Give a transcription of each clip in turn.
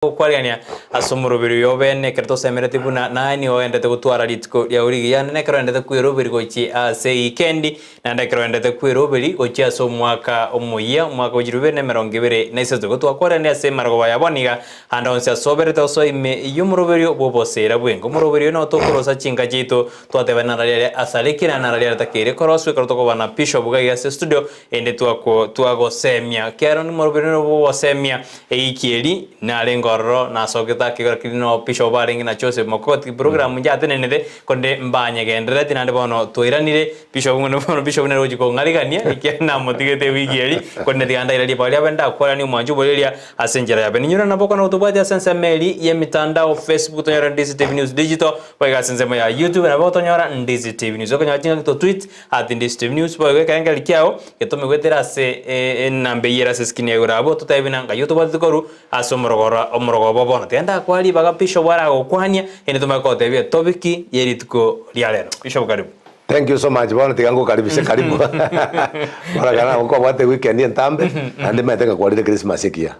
Kwariania asomurubiri yobene kerto semereti buna nani oendete gutwara ritiko ya urigi ya nekero endete kwirubiri gochi ase ikendi na nekero endete kwirubiri gochi aso mwaka omuya mwaka ojirubiri ne 2023 gutwa kwariania ase marago yaboniga anda onse asoberete oso ime yumurubiri obobosera bwengo murubiri no tokorosa chinga jito twatebana rale asalekira na rale takire koroswe korotoko bana bishop bugai ase studio ende twago semia kero ni murubiri no bobosemia eikieri na lengo na soketa kino pisho baringi na Joseph Mokoti program njate nenede konde mbanye gendere tinande bono toiranire pisho ngono bono pisho ne roji ko ngaligania ikena motigete wigeri konde tiganda ile bali abenda kwa ni mwanju bolelia asenjera yabe nyura naboko na utubati asense meli ye mitandao Facebook tonyora DCTV News Digital kwa sense ya YouTube na boto nyora DCTV News ko nyachinga to tweet at DCTV News kwa kanga likiao ketome gwetera se nambe yera se skin ya urabo tutayibina nga YouTube tukoru asomorogora omorogo bono tenda kwali baga pisho wara okwanya ene tumakote bia tobiki yerituko lialero pisho karibu. Thank you so much bono tigango karibisha karibu bora kana uko bate weekend entambe ande meteka kwalire Christmas ikia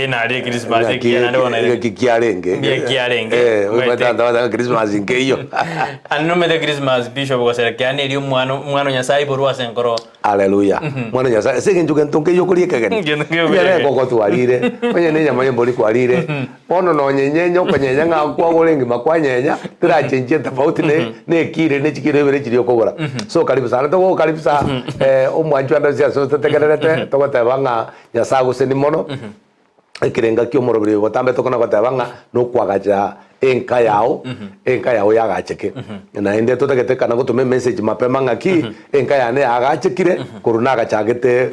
na ali Christmas ikia nande bona ile kikiarenge umeta Christmas ingeyo anno mete Christmas pisho boko sera kyane iri umwana nyasaye borwa senkoro haleluya mwana nyasaye sekinjuke ntonke yokulie kageni yere koko twalire onye nenya maye mboli kwalire bono no nyenyenyo konyenya ngakwa golengi makwanyenya tirachenje tofauti ne kire ne chikire bere chiri okobora so karibu sana to karibu sa omwanju anda cia so tekerete to gotebanga nyasago seni mono ekirenga kyo morobire botambe to kona gotebanga no kwagaja enka yao yagacheke na ende to tegete kana gutume message mapema ngaki enka yane agachekire kuruna agachagete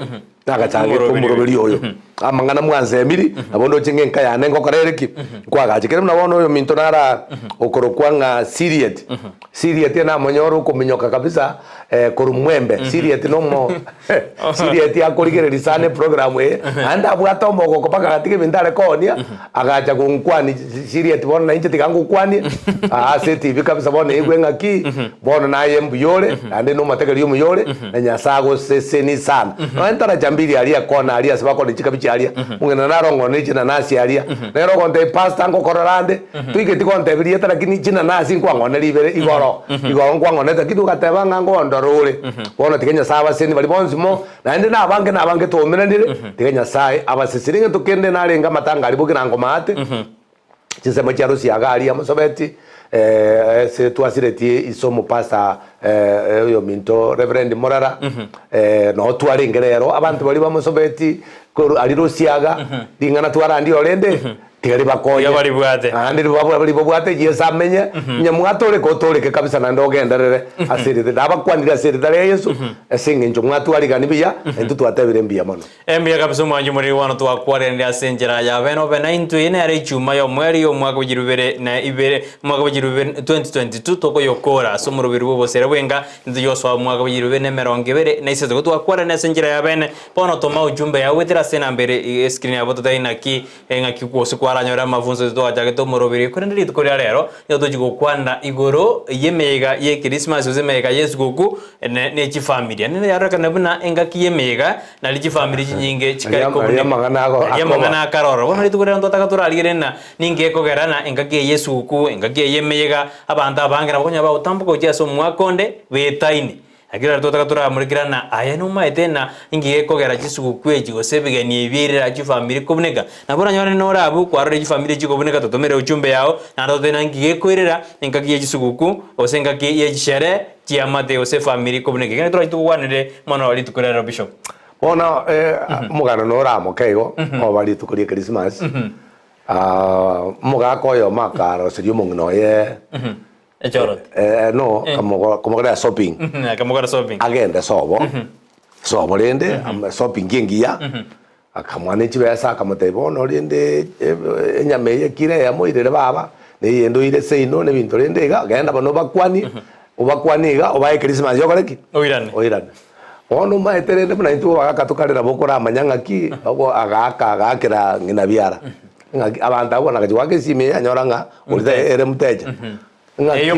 kumurobiri oyo amangana mwanze emiri abondo chinge enka yane ngokorereki kwagachekire mna bono oyo minto nara okorokwanga Siriet na monyoro kuminyoka kabisa kurumwembe Siriet no mo Siriet yakorigere risane program anda bwato moko kopaka gatike bindare konia agacha kunkwani Siriet bono na inche tigangu kwani ase TV kabisa bono igwenga ki bono na yembu yole ande no matekeri yumu yole na nyasago seseni sana no entara jambiri alia kona alia sabako ni chikabichi alia mungena narongo ni china nasi alia nero konte pasta ngo kororande tuike tikonte birieta lakini china nasi nkwango libere igoro nkwango neta kitu kateba ngango ndorore bono tikenya saba seni bali bonzimo na ende na bange to menandire tikenya sai abasisiringe tukende narenga matanga alibukira ngomate chisemo cyaro siagali amusobeti se twasireti isomo pasta yo minto Reverend Morara no twarengerero abantu bali bamusobeti ko aliro siaga dingana twarandi orende tigari bakoya bari bwate andi bari bwate yesa menye nyamwatore ko toreke kabisa na ndogenderere asirite dabakwanira asirite re Yesu esinge njo mwatwari ganibia entu twatebire mbia mono embia kabisa mwanju muri wano twakwarende asenjera ya beno bena intu ine ari chuma yo mweri yo mwaka bujirubere na ibere mwaka bujirubere 2022 toko yokora somurubiri bobosera bwenga nzu yoswa mwaka bujirubere ne 20 na isezo twakwarende asenjera ya bene pono toma ujumbe ya wetera sena mbere screen ya boto daina ki engaki kwose aranyora mavunzo to ajage to morobiri kurendiri to koria rero yo to jigo kwanda igoro yemega ye Christmas uzemega Yesu goku ne chi family ne yaraka nabuna engaki yemega na li family nyinge chikari ko ya mangana karoro wono to koria ndo takatura alirena ninge ko gerana engaki Yesu goku engaki yemega abanda bangira bakonya ba utambuko Yesu mwakonde wetaini agira totakatura murikirana aya numa etena ingiye kogera chisuku kweji gosebigani ibirira chi family kubuneka nabona nyone norabu kwarore chi family chi kubuneka totomere uchumbe yao na totena ngiye koirira ingakiye chisuku osenga ki ye chere chi amate ose family kubuneka ngene tora tukwanire mono wali tukorera bishop ona mugano noramo kego obali tukorie Christmas mugako yo makaro serio mungno ye echorot no como que shopping agenda sobo rende shopping ngingia akamwane chibesa akamutebo no rende enyame yekire ya moirere baba ne yendo ire seino ne bintu rende ga agenda bano bakwaniga obaye Christmas yokoreki oirane ono maeterende muna itu agakatukarira bokora amanyanga ki ago agakira ngina biara abantu abona kajwake sime anyoranga urita ere muteja eyo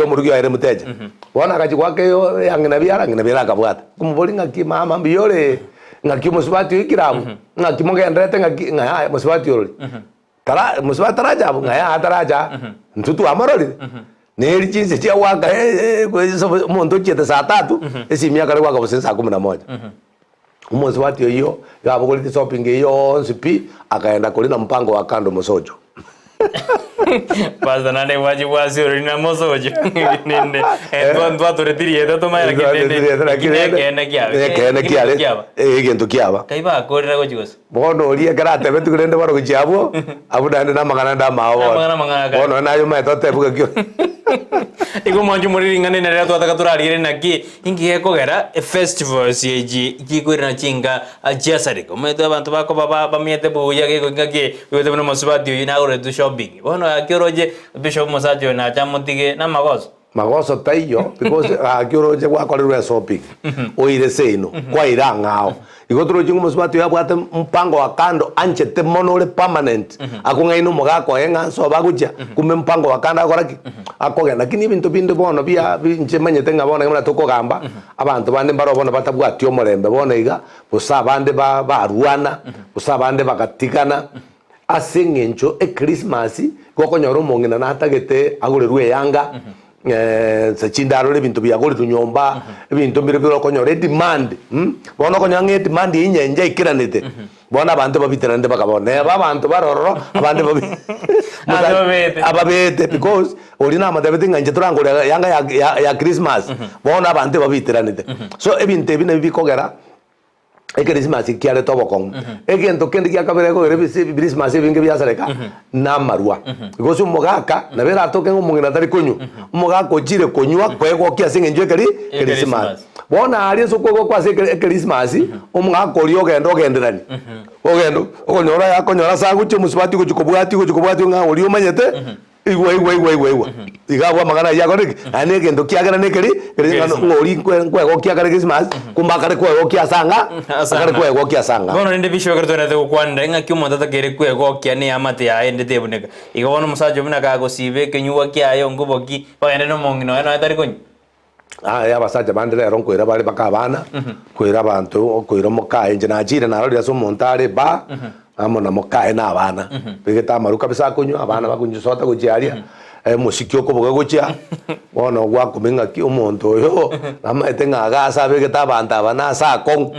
murugio aire muteja wana kachi kwake yo yangina biara kabwata kumbolinga ki mama mbiyole ngaki musibati ikirabu ngaki mogendete ngaki ngaya musibati ori tara musibati taraja ngaya ataraja ntutu amarori neri chinse chia waka kwezo muntu chete saa 3 esimia kare waka bose saa 11 musibati iyo yabo kuri shopping iyo nsipi akaenda kuri na mpango wa kando Mosojo. Basta nane waji ori na Mosojo nende ndo aturetiri eto mayara kitende kene kiale egento kiaba kaiba akorera gochigos bono ori ekarate betu kurende baro gochiabo abudande na magana nda mawo bono nayo metote buga kyo iko mwanju muri ngane nere twataka turarire naki ingiye kogera festivals yeji gikwira chinga ajasariko meto abantu bako baba miete buya giko ngaki yote bino masubati yina ore du shopping bono akiroje bishop Mosajo na chamutige na magoso taiyo because akiroje kwa kwa shopping oire seino kwa irangao igotro jingu musubati yabwate mpango wa kando anchete monole permanent akungaino mogako enga so baguja kume mpango wa kando akoraki akogenda lakini ibintu binde bono bia binche manyete ngabona ngamna toko gamba abantu bande mbaro bono batabwatio morembe bono iga busa bande baruana busa bande bakatikana asengencho Christmas gokonyoro mongena natagete agurerwe yanga sachindaro le bintu bya gori tunyomba bintu mbire biro konyore demand bono konyange demand inyenje ikiranete bona abantu babiterande bakabone abantu barororo abantu ababete because orina amadabete nganje turangora yanga ya Christmas bona abantu babiteranete so ebintu ebine bikogera Christmas kiale tobokong egento kendi kyakabere ko Christmas binge byasareka na marua because umugaka na bera toke ngumungina tari konyu umugaka ojire konywa kwego kyasinge njwe kali Christmas bona ali so kwego kwase Christmas umugaka oli ogendo ogenderani ogendo okonyora yakonyora saguche musibati kuchikobwati nga oli umanyete igwa igabwa magana yako riki anege ndo kiagara nekeri ngori kwego kiagara Christmas kumbakare kwego kiasanga akare kwego kiasanga bono nende bisho kertone te kwanda nga kyumo tata kere kwego kiane amate ya ende tebuneka igabono Mosajo bina ka gosibe kenyuwa kiayo nguboki bagende no mongino eno atari konyi ya basaja bandere ron kwera bari bakabana kwera bantu kwera mokae njana jira naro ya so montare ba amona mokae na abana bigeta maruka bisa kunyu abana bakunyu sota kujiaria musikyo ko boga gocha bono gwa kumenga ki umuntu yo ama etenga ga sabe geta banda bana sa kong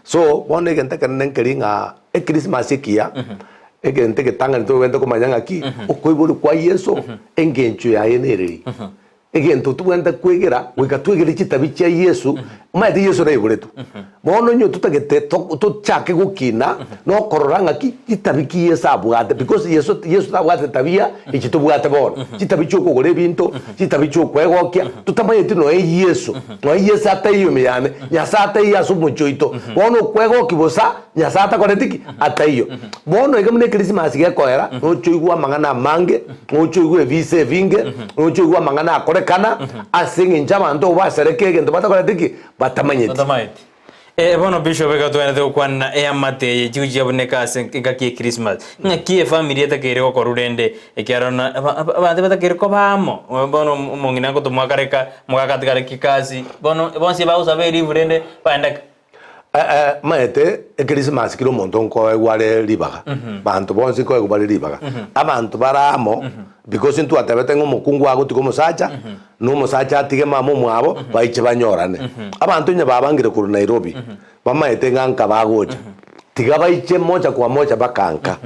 so bono genta kanen keringa Christmas ikia egente que tanga to vento kumanyanga ki okoiburu kwa Yesu engencho ya enereri egento tuwenda kwegera wikatwegera chitabi cha Yesu maite Yesu na iburetu bono nyo tutagete to chake gukina no kororanga ki chitabi ki Yesu abwate because Yesu abwate tabia ichitubwate bono chitabi chuko gore binto chitabi chuko kwegokya tutamayete no Yesu atayo meyane nyasata Yesu muchoito bono kwegoki bosa nyasata koretiki atayo bono egamne Christmas gekoera no chuigwa mangana mange no chuigwe vise vinge no chuigwa mangana akore kana asinge njama ndo basereke gendo batakoretiki batamanyeti bono bisho bega to ene kwana amate jiji aboneka senga ki Christmas ngaki family etakere ko korurende ekyarona abande batakere ko bamo bono mongina ko tumwakareka mwakatikare kikazi bono bonse ba usabe livrende baenda maete Christmas kilo monton ko egware libaga bantu bonse ko egware libaga abantu baramo because ntu atabete ngo mukungu wago tiko Mosaja no Mosaja atige mamo mwabo baiche banyorane abantu nya babangire ku Nairobi bamaete nganka bagoja tiga baiche moja kwa moja bakanka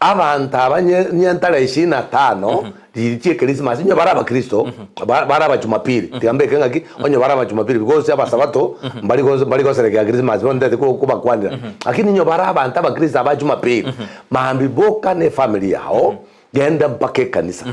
abantu abanyentara 25 diriche Christmas nya baraba Kristo baraba Jumapili tigambe kangaki onyo baraba Jumapili because abasabato mbali go sereka Christmas bonde ko kubakwandira lakini nyo baraba ntaba Kristo aba Jumapili mahambi boka ne family yao genda mpaka kanisa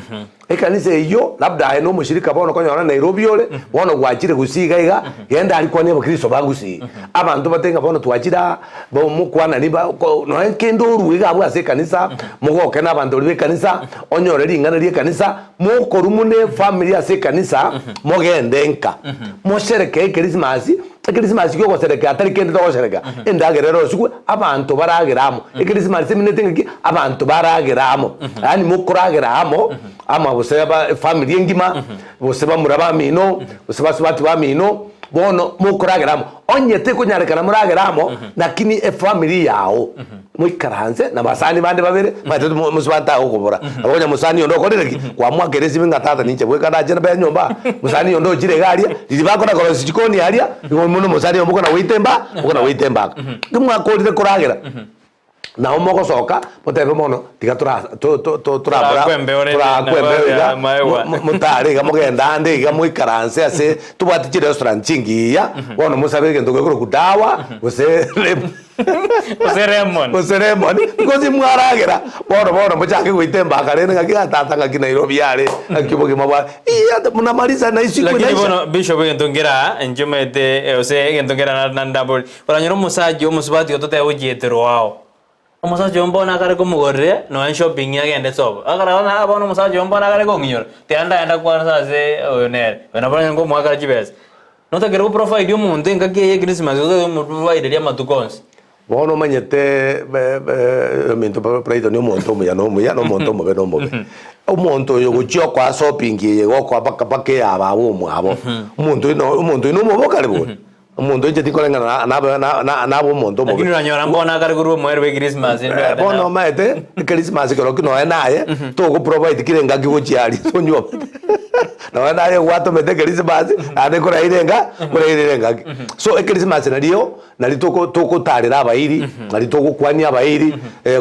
kanisa iyo labda ayo mushirika bono konyora Nairobi yole bono gwachire gusiga iga genda alikuwa ne bakristo bagusi abantu batenga bono twachira bo mukwana niba no kendo ruiga abwa se kanisa mugoke n'abantu be kanisa onyore ringana rie kanisa mukorumune family ya se kanisa mogende nka moshereke Christmas kyo gosereka atari kende to gosereka endagerero suku abantu barageramo Christmas minetenge abantu barageramo yani mukurageramo ama boseba family ngima boseba muraba mino boseba swati ba mino bono mukurageramo onyete kunyarekana murageramo lakini family yao muikaranze na basani bande babere matetu musibanta ukubura abonya musani yondo korereki kwa mwaka resi binga tata ninche bwe kada jena ba nyomba musani yondo jire garia dibako na korosi jikoni aria muno musani yomuko na witemba uko na witemba kimwa korire kuragera na omoko soka potebe mono tiga turabura mutare ga mugenda ndi ga muikaranse ase tubati restaurant chingiya bono musabe gento gukuru kudawa useremon because mwaragera bono muchake kuitemba kare nga tata nga Nairobi yare akiboge mabwa iya munamaliza na isiku lakini bono bishop ngentongera njumete ose ngentongera na ndabol baranyoro musaji omusubati otote ujietero wao umusaji ombona kare kumugorre no shopping yagende sobo akara na abono umusaji ombona kare konginyora tianda kwa sase onere bana bana ngo mwakara chibes no takere ku provide umuntu ngagiye Christmas uzo mu provide ya matukons bono manyete minto praito ni umuntu muya no muntu mobe no mobe umuntu yo guchyo kwa shopping ye go kwa pake aba umwabo umuntu ino mobo kare bo umuntu je tikolenga na umuntu mobe lakini uranyora mbona kare kuru mwerwe Christmas bono maete Christmas kero kino enaye to go provide kirenga gigochiari sonyo na naye wato mete Christmas ane kora irenga so Christmas nari toko tarira abairi nari toko kwani abairi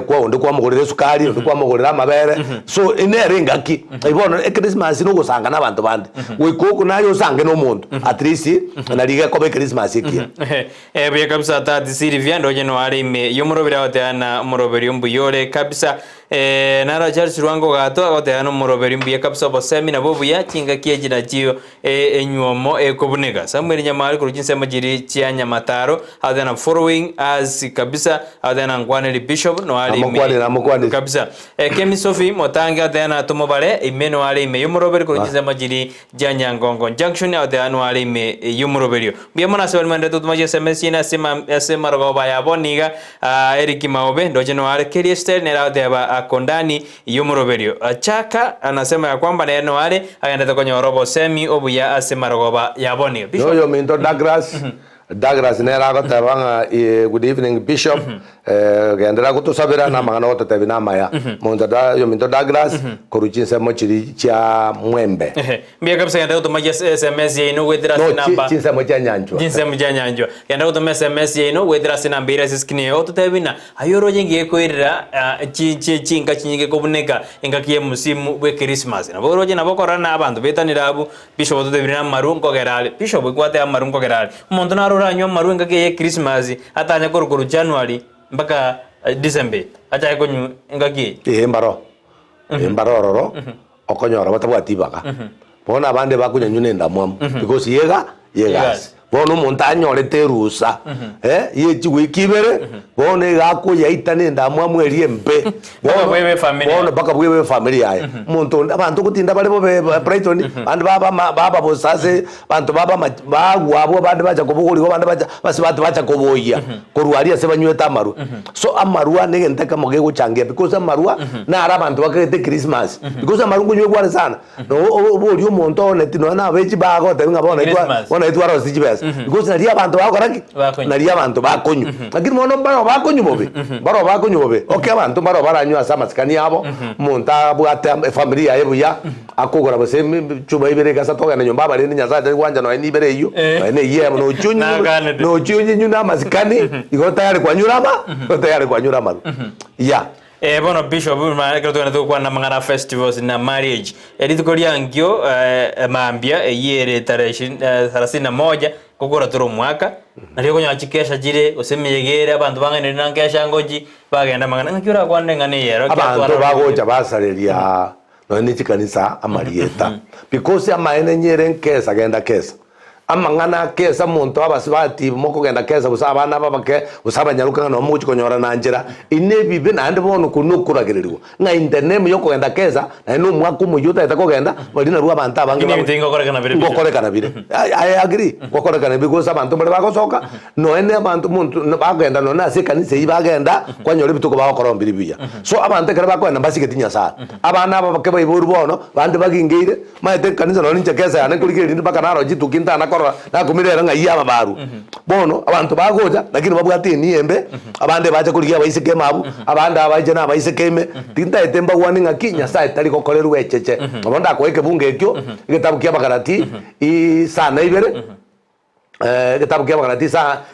kwa onde kwa mugorere sukari onde kwa mugorere amabere so ine renga ki ibono Christmas no gusanga nabantu bandi wikoko nayo sange no muntu at least nariga ko Christmas iki bya kabisa tati Silvia ndoje no arime yomurobera watana muroberi mbuyore kabisa nara Charles Rwango gato agotana muroberi mbuye kabisa bosemi na bobu ya kinga kiejira jio enyuomo ekobunega Samuel Nyamari kurujinse majiri chia Nyamataro adana following as kabisa adana ngwaneli bishop no ali kabisa Kemi Sophie Motanga adana tomobale imeno ali me yumuroberi kurujinse majiri janya ngongo junction adana ali me yumuroberi biamona sebelmande tutumaje semesina sema rogoba ya boniga Eric Maobe ndoje no ali Keriester nera deba akondani yumuroberi Chaka anasema ya kwamba neno ale agenda kwenye robo semi obuya asema rogoba ya boniga yo minto Douglas nera gotabanga good evening bishop gendera gutusabira na magana gotatebi na maya monta da yo minto Douglas koruchinse mochiri cha mwembe mbia kabisa gendera gutumaje SMS ino wedra sinamba chinse mocha nyanjwa gendera gutumaje SMS ino wedra sinamba ira siskine ototebi na ayoro jengi koirira chinga chinyike kobuneka engakiye musimu we Christmas na boroje na bokora na abantu betanirabu bishop ototebi na marungo gerale bishop kwate amarungo gerale umuntu na ranywa marunga ke Christmas atanya korukuru January mpaka December acha konyu ngaki embaro roro okonyora batabwatibaka bona abande bakunyanyune nenda mwamu because yegas bono umuntu anyorete rusa yechi wikibere bono igako yaitane ndamwamu erimpe bono baka bwewe family yae umuntu abantu kutinda bale bobe Brighton and baba bosase abantu baba bagwabo bande bacha kubuguri bande bacha basibatu bacha kuboya kurwaria sebanywe tamaru so amarua negente kama gego change because amarua na ara abantu bakete Christmas because amaru kunywe gwara sana no obori umuntu onetino na bechi bago tenga bona itwaro sijibes because naria abantu bakoraki naria abantu bakonyu lakini mono bakonyu bobe okay abantu baranywa samasikani yabo monta bwate family yae buya akogora bose chuba ibere gasa toga na nyumba bari nyaza de kwanja no ni ibere iyo ne ye no chunyu nyuna masikani iko tayari kwa nyurama ya bono bishop creo que no kwa na mangana festivals na marriage editukoria ngio mambia yere tarehe 31 kugora turu mwaka nariyo konya chikesha jire usemiyegere abantu bangene nankesha ngoji bagenda mangana nkiura kwande ngane yero abantu bagoja basaleria no ni chikanisa amarieta because amaene nyere nkesa genda kesa amangana kesa muntu abasibati moko genda kesa usabana babake usabanyaruka no muchi konyora nanjira inebi binande bono kunukuragirirwa nga internet yo kugenda kesa na no mwaku muyuta itakogenda balina ruwa banta abange ngokorekana bire I agree ngokorekana because abantu bali bagosoka no ene abantu muntu bagenda no na sekanise ibagenda kwanyore bituko bakorombira biya so abantu kare bakwenda basigetinya sa abana babake bayiburu bono bande bagingeire maete kanisa no ninja kesa yana kurikirinde bakanaro jitu kintana korora na kumirera ngai ababaru bono abantu bagoja lakini babwati ni embe abande baje kurigia baisike mabu abande abaje na baisike me tinta etemba wani ngaki Nyasaye tari gokorerwa echeche abonda kweke bunge ekyo igitabu kya Bagalati isana ibere gitabu kya Bagalati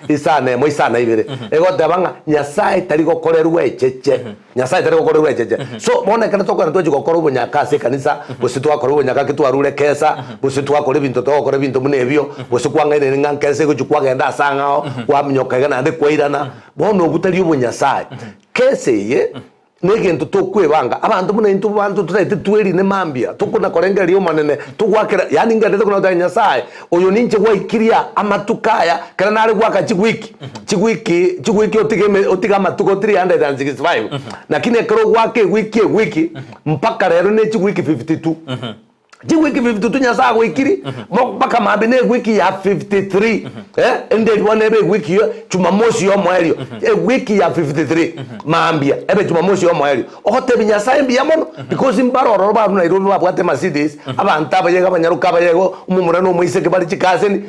isana mo isana ibere egote banga Nyasaye tari gokorerwa echeche Nyasaye tari gokorerwa echeche so mona kana tokora toje gokorerwa bunyaka se kanisa busi twakorerwa bunyaka kitwarure kesa busi twakore bintu tokore bintu munebyo busi kwangene ngankese guchukwa genda sangao kwamnyoka gana de kwairana bono butari ubunyasaye kese ye negento tokwebanga abantu muna into bantu turete tweri ne mambia tukuna korenga riyo manene tugwakira yani ngatete kuna ta Nyasaye oyo ninche gwakiria amatukaya kana nari gwaka chigwiki otiga matuko 365 lakini ekero gwake wiki mpaka rero ne chigwiki 52 Wiki 52 Nyasaye gwikiri mpaka mabe ne wiki ya 53 ende one ebe wiki yo Jumamosi yo mwelio wiki ya 53 maambia ebe Jumamosi yo mwelio ohote Nyasaye mbia mono because imbaroro ba na irobo babwate Mercedes abantu abayega abanyaruka abayego umumura no muise ke bari chikaseni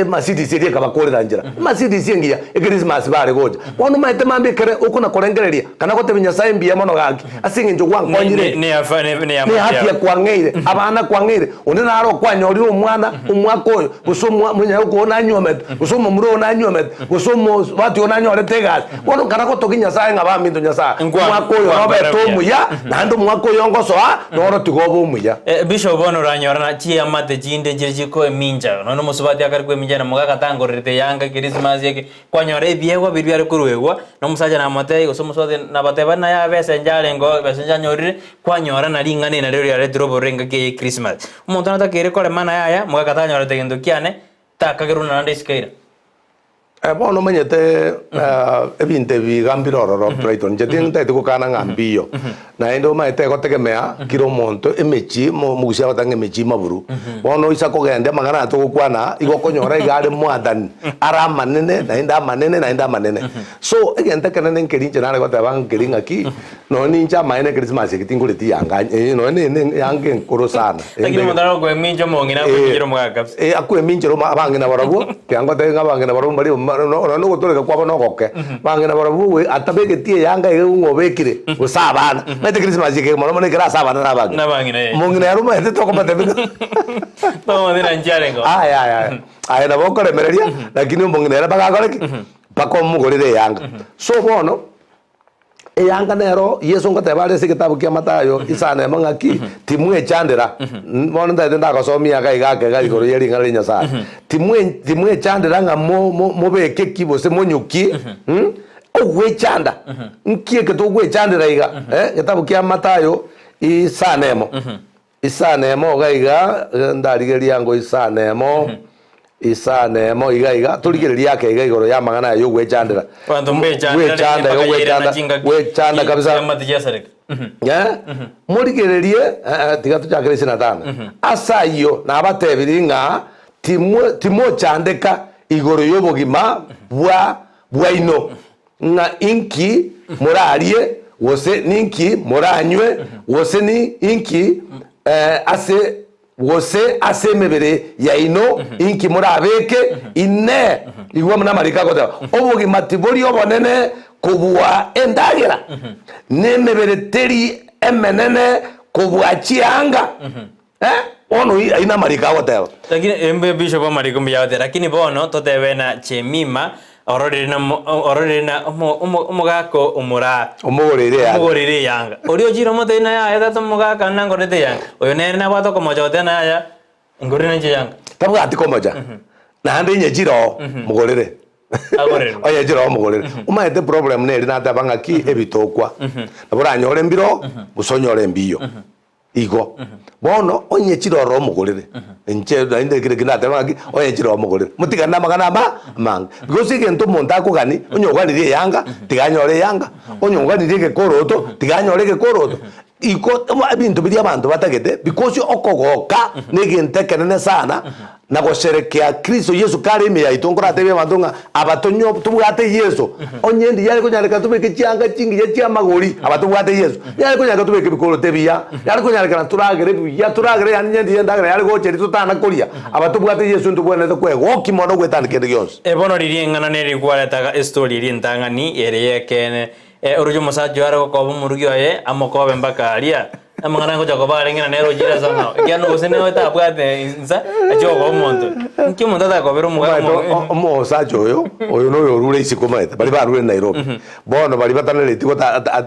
Mercedes iri kabakore danjira Mercedes yengia Christmas bare goja wano maite mambe kere ukuna korengereria kana kote Nyasaye mbia mono gaki asinge njo gwangonyire ni hafia kwangeire abana kwangire onde naro kwanyorira umwana umwakoyo busomwa munyako onanywa busomwa muro onanywa busomwa watu onanywa tegas wono kana ko toki Nyasaye ngabamindo Nyasaye umwakoyo robeto muya nando umwakoyo ngosoa noro tigobo muya Bishop bono ranyorana chi amate jinde jirjiko eminja nono musubati akarikwe minja na mugaga tangorete Yanga Christmas yake kwanyore biegwa bibyare kuruegwa no musaja na amate gosomusode na bateba na ya besenjale ngo besenja nyorire kwanyora na ringane na rero ya drobo renga ke Christmas umuntu natakire kore mana yaya mugaga tanyorete gendo kiane takagiruna nande skeira bono menyete ebinte bigambirororo Brighton jeting taite kukana ngambiyo na endo maite gotegemea kiro monto emechi mugusia gotange mechi maburu bono isa kogende magana to gukwana igokonyora igare mwathani ara manene na enda manene so egente kenene nkerinje nare gotabanga keringa ki no ninja maene Christmas kitinguriti yanga no ne yange nkoro sana lakini mudaro gwe minjo mongina kujiro mugaga akwe minjo abangina barabu kyango tenga abangina barabu bari no gutoleka kwabo no goke bangina barabu atabegetie Yanga ngobekire usabana mete Christmas yake mono mone kira sabana na bangina mongina yaruma ete toko matebika tomo dina njarengo aya na boko remereria lakini mongina era bagagoreki pako mugorire Yanga so bono Yanga nero Yesu ngatebale sikitabu kya Matayo isana mangaki timu echandira bono ndenda gasomia gaigake gaigoro yeri ngale Nyasaye timu echandira nga mobeke kibose monyuki ogwechanda nkie keto ogwechandira iga gitabu kya Matayo isanemo gaiga ndarigeria ngo isanemo iga turigereria ke igoro ya magana yo gwechandira gwechanda kabisa murigererie tigatu chakirisi na tano asayo na abatebiringa timo chandeka igoro yobogima bwaino nga inki morarie wose ninki moranywe wose ni inki wose mebere ya ino inki murabeke ine igwa muna marika gota obugi matibori obonene kubwa endagira ne mebere teri emenene kubwa chianga ono ina marika gota lakini embe Bishop marika mbiyaote lakini bono totebena chemima ororina umugako umugorire Yanga orio jiro mote na ya tato mugaka nangorete Yanga oyo nene na bato komojote na ya ngorina nje Yanga tabwa atikomoja na ndi nyejiro mugorire oye jiro mugorire umaete problem ne rina tabanga ki ebitokwa nabura nyore mbiro busonyore mbiyo igo bono onye chiroro mugorire enche inde kire tabanga onye chiroro mugorire mutigana magana mang because igento monta ko gani onyoganire Yanga tiganyore Yanga onyoganire ke koroto tiganyore ke koroto iko bintu biri abantu batagete because okogoka negente kenene sana na gusherekea Kristo Yesu kare ime ya itongora tebe mandonga abatonyo tubwate Yesu onyendi yari kunyareka tubeke cyanga kingi ya cyamagori abatubwate Yesu yari kunyareka tubeke bikoro tebiya yari kunyareka turagere biya turagere yani nyendi yendagere yari gocheri tutana koria abatubwate Yesu ndubone kwego kimono gwetandikende gyonse ebono riri ngana neri gwaletaga story iri ntangani ereyekene urujo musajo ara ko murugi oye amokobe mbaka aria amangana ngo jago bare ngina nero jira sana kyano usene wata abwate insa ajogo omonto nkimo ndata ko bero mo sajo oyo no yorure isikomaita bali barure Nairobi bono bali batanele tiko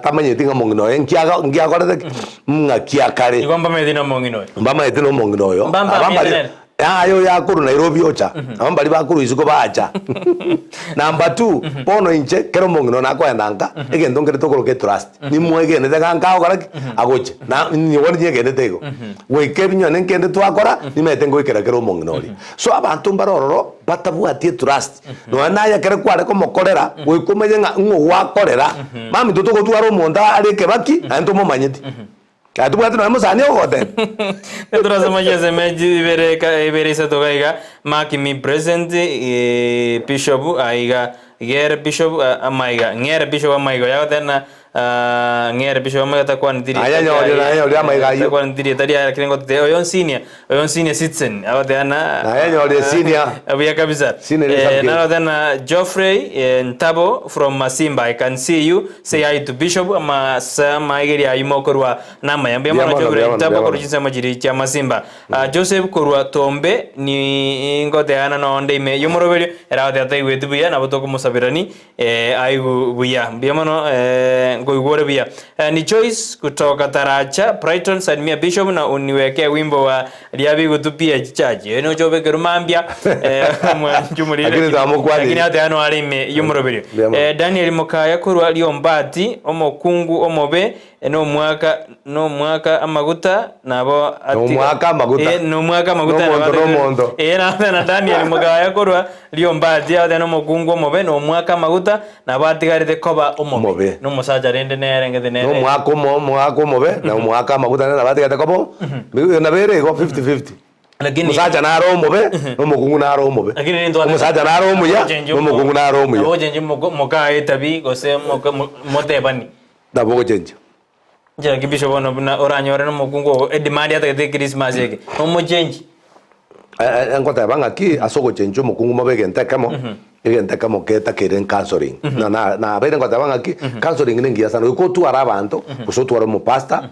tamanye tinga mongino ngiagora ngakiakare igomba medina mongino mbama etino mongino yo abambali ayo yakuru Nairobi ocha abambali bakuru isiko bacha number 2 bono inche kero mongino nako endanga egendo ngere tokoroke trust ni mwege ne daga okora agoche na ni woni nyege tego we kebinyo nenkende twakora ni metengo ikera kero mongino ri so abantu mbarororo batabwatie trust no anaya kere kware ko mokorera we kumenye ngo wakorera mami tutoko twaro monda areke baki anto momanyeti katu bwatu no musani ogote Entonces maje meji ibere se togaiga makimi present bishop aiga ger bishop amaiga ngere bishop amaiga ya tena ngere bishop amaiga takwa ndiri aya nyori amaiga yo takwa ndiri tari ya kirengo te oyon senior citizen awa tena aya nyori senior abuya kabisa na tena Geoffrey Ntabo from Masimba. I can see you say hi to bishop ama sama igeri ayimo korwa nama yambe mwana Geoffrey Ntabo korujinsa majiri cha Masimba. Joseph korwa Tombe ni ngote ana no onde ime yomorobeli era ate wetu buya na botoko musabirani ayu buya biamono ngoigore buya ni Joyce kutoka Taracha Brighton Sadmia bishop na uniweke wimbo wa liabi gutupia chichaji eno jobe kerumambia mwanjumurire lakini ate ano alime yomorobeli Daniel Mukaya korwa liombati omokungu omobe no mwaka amaguta nabo ati no mwaka amaguta na Daniel Mugaya korwa liombati ate no mukungu omobe no mwaka amaguta nabo atigarite koba omobe no musaja rende nerengete nere no mwaka omobe na mwaka amaguta na batigate kobo na bere go 50-50 lakini musaja na aro omobe no mukungu na aro omobe lakini ndo musaja na aro omuya no mukungu na aro omuya abo jenje Mugaya tabi gose motebani dabo jenje jara kibisho bono na oranyore no mukungu edimandi ate Christmas yake omo change ngota banga ki asoko chenjo mukungu mabege ntakamo ntakamo keta keren counseling na bere ngota banga ki counseling ningi asana ko tu ara bantu kusotu ara mu pastor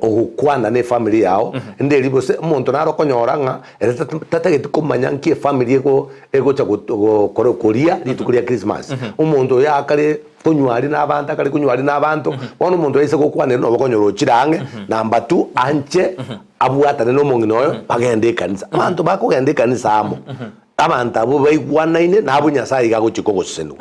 okukwana ne family yao ndeli bose umuntu naro konyoranga tatagete kumanya nki family ego cha koria litukulia Christmas umuntu yakale kunywari n'abantu akali kunywari n'abantu wono umuntu yise kokwane no bakonyoro chirange namba 2 anche abuatane no monginoyo bagende kanisa abantu bakogende kanisa amo abantu abo baigwanaine nabo nyasaye gaguchiko gusenu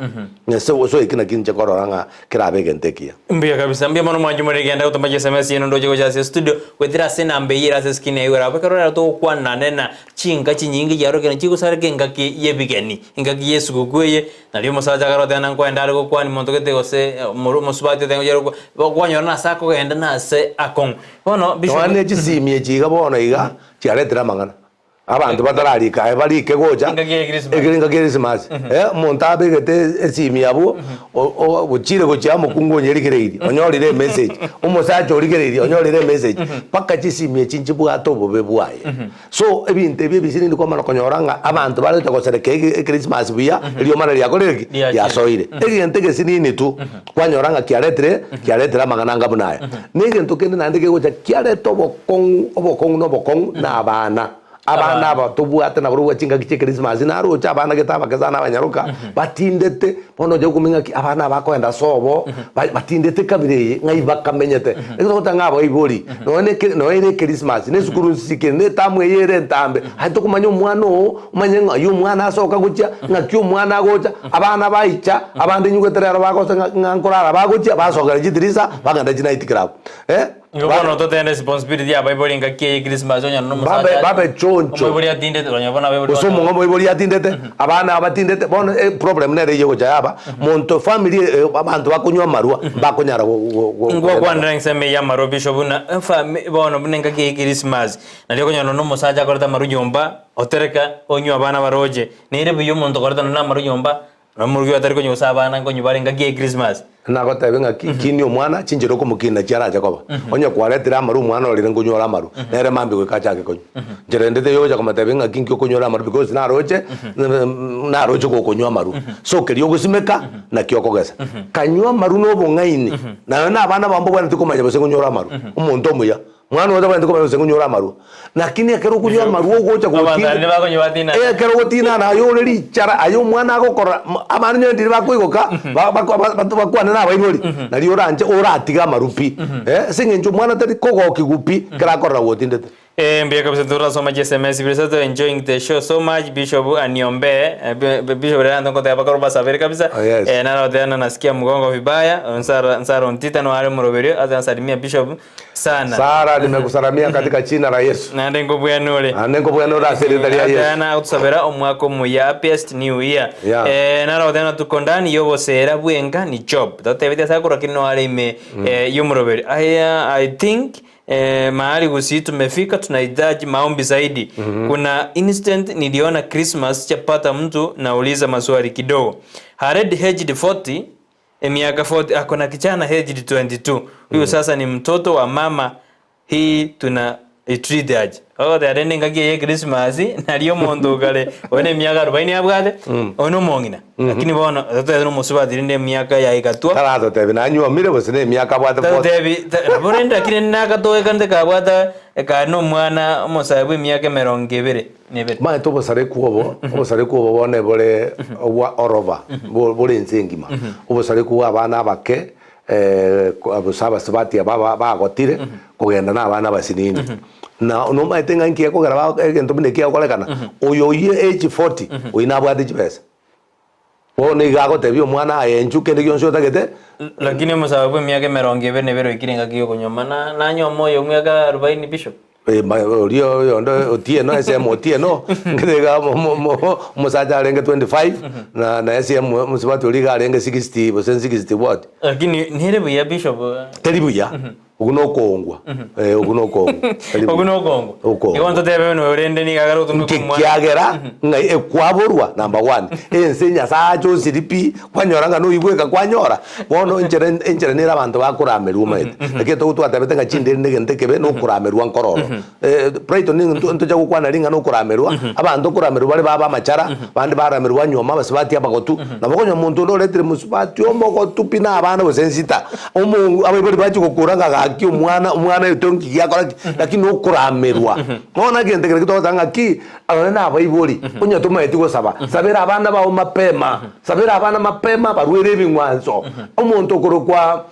nese so ikina kinje kororanga kirabe ntekia mbia kabisa mbia mono mwanju muregenda utomaje SMS yeno ndoje goja studio kwethira sena mbeyira se skine yura bakarora to kwana nena chinga chinyingi yaro kena chiko sare kenga ki yebigeni inga ki Yesu gugweye na limo saja garo tena kwenda ariko kwani monto kete gose musubate tengo yaro kwanyora na sako genda na se akon bono bisho wane chisimie chiga bono iga chiaretira mangana abantu batararika barike goja egiringa Christmas montabe gete esimi abo buchire gocha mukungu nyerigereiri onyorire message umusacho origereiri onyorire message paka chisimi chinchi bwato bobe bwaye so ebinte bibisini ndiko mara konyoranga abantu bari takosereke Christmas bia rio mara ya koreki ya soire egente gesinini tu kwanyoranga kiaretre magananga bunaye nigento kende nandike gocha kiareto obokong no bokong na abana aba tobwate na buru chinga kiche Christmas na ro cha bana getaba kazana abanyaruka batindete bono je kuminga ki abana bakoenda sobo batindete kabire ngai bakamenyete eko tangabo ibori no ene Christmas ne sukuru sike ne tamwe yere ntambe hato kumanya umwana umanye ngayo umwana asoka gucha ngakyo umwana gocha abana baicha abandi nyugetere aro bakosa ngankorara bagocha basoka jidirisa baganda jina itikirabo ngobono totende responsibility ya Bible ngakie Christmas onya no musacha babe choncho Bible atindete onyabona Bible usomo ngo Bible atindete abana abatindete bono problem nere yego jaba monto family abantu bakunywa marua bakunyara ngwa kwandra nseme ya maro bishop na bono bunenga ke Christmas nalio konyano no musacha korta maru nyomba otereka onywa abana baroje nere biyo monto korta na maru nyomba namurugyo atari konyo sabana konyo barenga ke Christmas na gota benga kini omwana chinjiro kumukina cyara jakoba onye kwaretira amaru mwana olire ngunyora amaru nere mambi ko kachake konyo jerendete yo jakoma tabenga kinki kunyora amaru because na roje ko kunywa amaru so keri ogusimeka na kyoko gesa kanywa amaru no bongaini na abana bambo bwana tukomaje bose kunyora amaru umuntu omuya mwana wada bandi ko kunyora amaru lakini akero kunyora amaru ogocha kutina akero kutina na yo leri chara ayo mwana agokora amanyo ndiri bakuigoka bakwana na baiboli nari oranje oratiga marupi singenjo mwana tari kogo kigupi krakora wotindete mbia kabisa tura so much SMS Bishop enjoying the show so much Bishop aniombe Bishop rando kote hapa karoba saveri kabisa na rodena nasikia mgongo vibaya nsara ntita no ale muroberio azasalimia Bishop sana Sara nimekusalamia katika jina la Yesu na ndengo bwanole asili ya Yesu na utusabera omwako muya happiest new year na rodena tukondani yobo sera bwenga ni job tatebete sakura kino ale ime yumuroberio I think mahali gusi tumefika tunahitaji maombi zaidi. Kuna instant niliona Christmas chapata mtu nauliza maswali kidogo. Hared aged 40 miaka 40 akona kijana aged 22. Huyo sasa ni mtoto wa mama hii tuna treat aje. There ngagie Christmas naliyo mondo gale one miaka 40 abwate ono mongina lakini bona tatero musubadiri ne miaka ya ikatwa tarazo tebi nanywa mire bosine miaka bwate ko tebi bonenda kine naka to kande ka bwata ka no mwana musabe miaka 20 nebe ma to bosare kuobo bone bole wa orova bole nsengima obosare kuwa abana bake abusaba sabati baba gotire kugenda na abana basinini na no maitenga nki yako gara egento bine kia kolekana oyo ye age 40 oina bwati chipesa wone gago tebio mwana ayenjuke ndigyo nshota gete lakini musababu miaka 20 nebero ikirenga kiyo konyoma na nyomo yo miaka 40 Bishop Rio yondo otieno SM otieno ngega musaja arenge 25 na SM musibati oliga arenge 60 60 what lakini nhere ya Bishop teribuya ugunokongwa ugunokongwa ikonto tebe no urende ni gagaro tumwe kiagera ngai ekwaborwa number 1 ensenya sacho siripi kwanyoranga no ibweka kwanyora bono enjere nira abantu bakuramerwa maite eketo gutu atabete ngachinde negente kebe no kuramerwa nkororo Brighton nto jago kwana ringa no kuramerwa abantu kuramerwa bari baba machara bandi baramerwa nyoma basibati abagotu nabokonyo muntu no letre musibati omogotu pina abana bosensita omu abari bachi kokuranga ki umwana yotonki yakora lakini okuramerwa ona gente kire kitotanga ki abana abayibori onya tuma etiko sabera abana bawo mapema barwere bingwanzo omuntu okorokwa